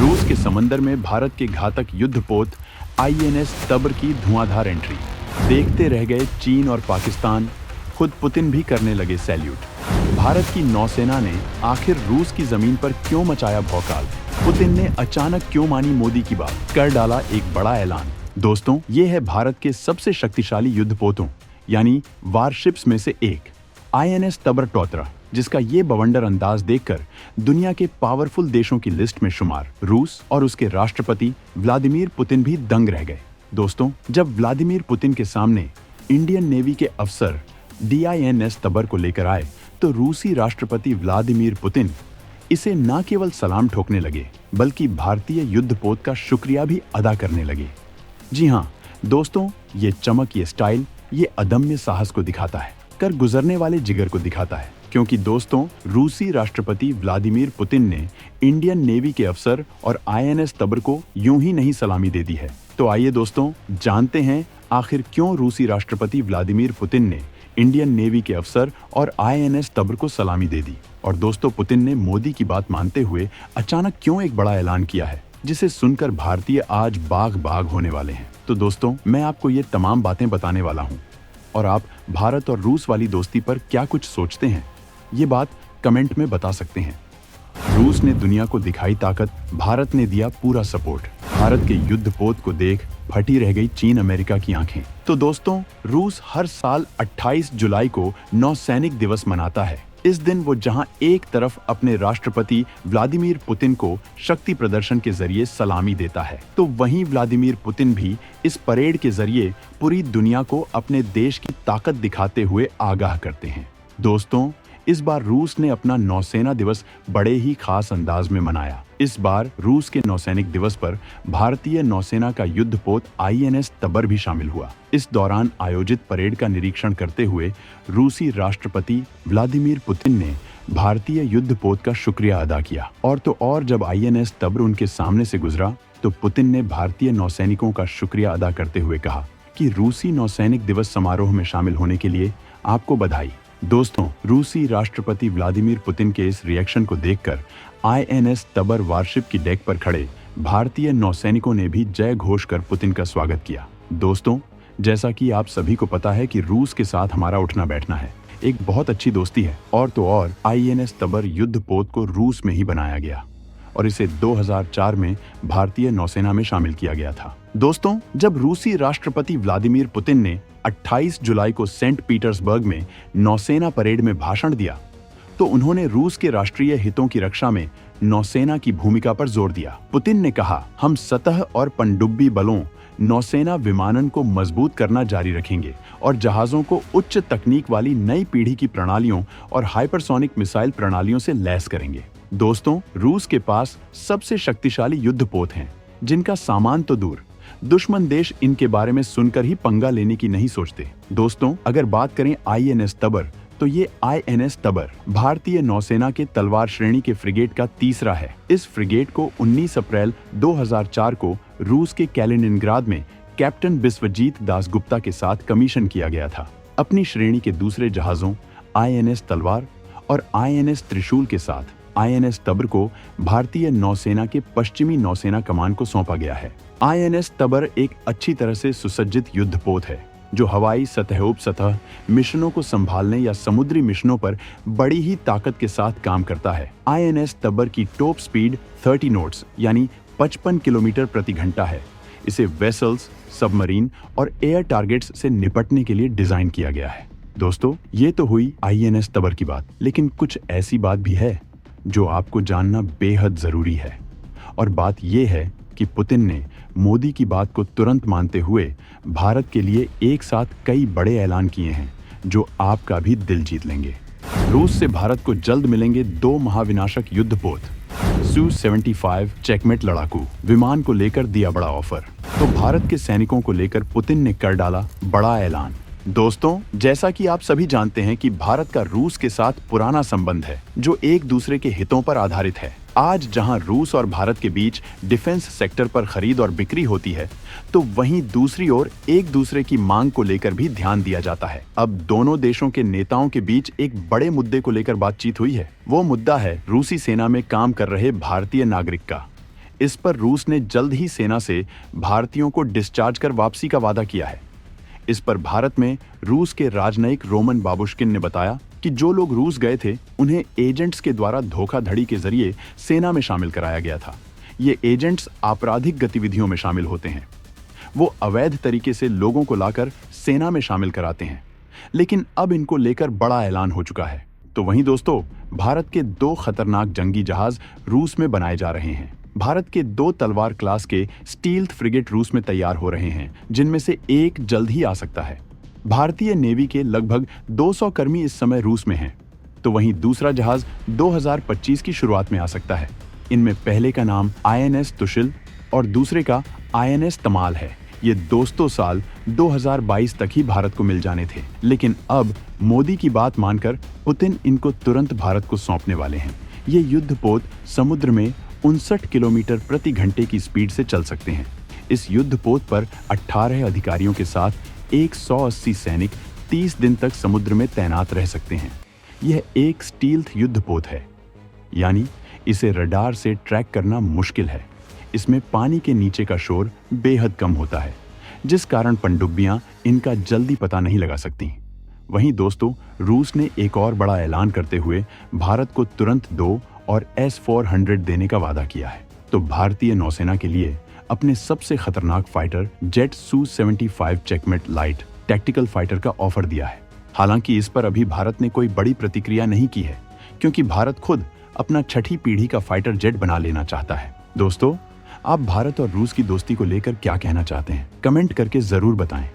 रूस के समंदर में भारत के घातक युद्धपोत आईएनएस तबर की धुआंधार एंट्री। देखते रह गए चीन और पाकिस्तान, खुद पुतिन भी करने लगे सैल्यूट। भारत की नौसेना ने आखिर रूस की जमीन पर क्यों मचाया भौकाल? पुतिन ने अचानक क्यों मानी मोदी की बात? कर डाला एक बड़ा ऐलान। दोस्तों, ये है भारत के सबसे शक्तिशाली युद्धपोतों यानी वारशिप्स में से एक आईएनएस तबर टोतरा, जिसका ये बवंडर अंदाज देखकर दुनिया के पावरफुल देशों की लिस्ट में शुमार रूस और उसके राष्ट्रपति व्लादिमीर पुतिन भी दंग रह गए। दोस्तों, जब व्लादिमीर पुतिन के सामने इंडियन नेवी के अफसर DINS तबर को लेकर आए तो रूसी राष्ट्रपति व्लादिमीर पुतिन इसे न केवल सलाम ठोकने लगे बल्कि भारतीय युद्धपोत का शुक्रिया भी अदा करने लगे। जी हाँ दोस्तों, ये चमक, ये स्टाइल, ये अदम्य साहस को दिखाता है, कर गुजरने वाले जिगर को दिखाता है। क्योंकि दोस्तों, रूसी राष्ट्रपति व्लादिमीर पुतिन ने इंडियन नेवी के अफसर और INS तबर को यूं ही नहीं सलामी दे दी है। तो आइए दोस्तों, जानते हैं आखिर क्यों रूसी राष्ट्रपति व्लादिमीर पुतिन ने इंडियन नेवी के अफसर और INS तबर को सलामी दे दी। और दोस्तों, पुतिन ने मोदी की बात मानते हुए अचानक क्यों एक बड़ा ऐलान किया है, जिसे सुनकर भारतीय आज बाग बाग होने वाले हैं। तो दोस्तों, मैं आपको ये तमाम बातें बताने वाला हूँ और आप भारत और रूस वाली दोस्ती पर क्या कुछ सोचते हैं, ये बात कमेंट में बता सकते हैं। रूस ने दुनिया को दिखाई ताकत, भारत ने दिया पूरा सपोर्ट। भारत के युद्धपोत को देख फटी रह गई चीन अमेरिका की आंखें। तो दोस्तों, रूस हर साल 28 जुलाई को नौसैनिक दिवस मनाता है। इस दिन वो जहां एक तरफ अपने राष्ट्रपति व्लादिमीर पुतिन को शक्ति प्रदर्शन के जरिए सलामी देता है, तो वहीं व्लादिमीर पुतिन भी इस परेड के जरिए पूरी दुनिया को अपने देश की ताकत दिखाते हुए आगाह करते हैं। दोस्तों, इस बार रूस ने अपना नौसेना दिवस बड़े ही खास अंदाज में मनाया। इस बार रूस के नौसैनिक दिवस पर भारतीय नौसेना का युद्धपोत INS तबर भी शामिल हुआ। इस दौरान आयोजित परेड का निरीक्षण करते हुए रूसी राष्ट्रपति व्लादिमीर पुतिन ने भारतीय युद्धपोत का शुक्रिया अदा किया। और तो और, जब INS तबर उनके सामने से गुजरा तो पुतिन ने भारतीय नौसैनिकों का शुक्रिया अदा करते हुए कहा कि रूसी नौसैनिक दिवस समारोह में शामिल होने के लिए आपको बधाई। दोस्तों, रूसी राष्ट्रपति व्लादिमीर पुतिन के इस रिएक्शन को देखकर INS तबर वारशिप की डेक पर खड़े भारतीय नौसैनिकों ने भी जय घोष कर पुतिन का स्वागत किया। दोस्तों, जैसा कि आप सभी को पता है कि रूस के साथ हमारा उठना बैठना है, एक बहुत अच्छी दोस्ती है। और तो और, INS तबर युद्धपोत को रूस में ही बनाया गया और इसे 2004 में भारतीय नौसेना में शामिल किया गया था। दोस्तों, जब रूसी राष्ट्रपति व्लादिमीर पुतिन ने 28 जुलाई को सेंट पीटर्सबर्ग में नौसेना परेड में भाषण दिया तो उन्होंने रूस के राष्ट्रीय हितों की रक्षा में नौसेना की भूमिका पर जोर दिया। पुतिन ने कहा, हम सतह और पनडुब्बी बलों, नौसेना विमानन को मजबूत करना जारी रखेंगे और जहाजों को उच्च तकनीक वाली नई पीढ़ी की प्रणालियों और हाइपरसोनिक मिसाइल प्रणालियों से लैस करेंगे। दोस्तों, रूस के पास सबसे शक्तिशाली युद्धपोत हैं, जिनका सामान तो दूर, दुश्मन देश इनके बारे में सुनकर ही पंगा लेने की नहीं सोचते। दोस्तों, अगर बात करें INS तबर, तो ये INS तबर भारतीय नौसेना के तलवार श्रेणी के फ्रिगेट का तीसरा है। इस फ्रिगेट को 19 अप्रैल 2004 को रूस के कैलिनिनग्राद में कैप्टन बिस्वजीत दास गुप्ता के साथ कमीशन किया गया था। अपनी श्रेणी के दूसरे जहाजों INS तलवार और INS त्रिशूल के साथ INS तबर को भारतीय नौसेना के पश्चिमी नौसेना कमान को सौंपा गया है। INS तबर एक अच्छी तरह से सुसज्जित युद्धपोत है जो हवाई, सतह, उपसतह मिशनों को संभालने या समुद्री मिशनों पर बड़ी ही ताकत के साथ काम करता है। INS तबर की टॉप स्पीड 30 नॉट्स यानी 55 किलोमीटर प्रति घंटा है। इसे वेसल्स, सबमरीन और एयर टारगेट्स से निपटने के लिए डिजाइन किया गया है। दोस्तों, ये तो हुई INS तबर की बात, लेकिन कुछ ऐसी बात भी है जो आपको जानना बेहद जरूरी है। और बात यह है कि पुतिन ने मोदी की बात को तुरंत मानते हुए भारत के लिए एक साथ कई बड़े ऐलान किए हैं जो आपका भी दिल जीत लेंगे। रूस से भारत को जल्द मिलेंगे 2 महाविनाशक युद्धपोत। Su-75 चेकमेट लड़ाकू विमान को लेकर दिया बड़ा ऑफर, तो भारत के सैनिकों को लेकर पुतिन ने कर डाला बड़ा ऐलान। दोस्तों, जैसा कि आप सभी जानते हैं कि भारत का रूस के साथ पुराना संबंध है जो एक दूसरे के हितों पर आधारित है। आज जहां रूस और भारत के बीच डिफेंस सेक्टर पर खरीद और बिक्री होती है, तो वहीं दूसरी ओर एक दूसरे की मांग को लेकर भी ध्यान दिया जाता है। अब दोनों देशों के नेताओं के बीच एक बड़े मुद्दे को लेकर बातचीत हुई है। वो मुद्दा है रूसी सेना में काम कर रहे भारतीय नागरिक का। इस पर रूस ने जल्द ही सेना से भारतीयों को डिस्चार्ज कर वापसी का वादा किया है। इस पर भारत में रूस के राजनयिक रोमन बाबुश्किन ने बताया कि जो लोग रूस गए थे उन्हें एजेंट्स के द्वारा धोखाधड़ी के जरिए सेना में शामिल कराया गया था। ये एजेंट्स आपराधिक गतिविधियों में शामिल होते हैं। वो अवैध तरीके से लोगों को लाकर सेना में शामिल कराते हैं, लेकिन अब इनको लेकर बड़ा ऐलान हो चुका है। तो वहीं दोस्तों, भारत के 2 खतरनाक जंगी जहाज रूस में बनाए जा रहे हैं। भारत के 2 तलवार क्लास के स्टील्थ फ्रिगेट रूस में तैयार हो रहे हैं, जिनमें से एक जल्द ही आ सकता है। भारतीय नेवी के लगभग 200 कर्मी इस समय रूस में हैं, तो वहीं दूसरा जहाज 2025 की शुरुआत में आ सकता है। इनमें पहले का नाम INS तुशिल और दूसरे का INS तमाल है। ये दोस्तों साल 2022 तक ही भारत को मिल जाने थे, लेकिन अब मोदी की बात मानकर पुतिन इनको तुरंत भारत को सौंपने वाले हैं। ये युद्धपोत समुद्र में 59 किलोमीटर प्रति घंटे की स्पीड से चल सकते हैं। इस युद्धपोत पर 18 अधिकारियों के साथ 180 सैनिक 30 दिन तक समुद्र में तैनात रह सकते हैं। यह एक स्टील्थ युद्धपोत है, यानी इसे रडार से ट्रैक करना मुश्किल है। इसमें पानी के नीचे का शोर बेहद कम होता है, जिस कारण पनडुब्बियां इनका जल्दी पता नहीं लगा सकती। वहीं दोस्तों, रूस ने एक और बड़ा ऐलान करते हुए भारत को तुरंत 2 और S-400 देने का वादा किया है। तो भारतीय नौसेना के लिए अपने सबसे खतरनाक fighter jet Su-75 checkmate light tactical fighter का ऑफर दिया है। हालांकि इस पर अभी भारत ने कोई बड़ी प्रतिक्रिया नहीं की है, क्योंकि भारत खुद अपना 6ठी पीढ़ी का फाइटर जेट बना लेना चाहता है। दोस्तों, आप भारत और रूस की दोस्ती को लेकर क्या कहना चाहते हैं? कमेंट करके जरूर बताएं।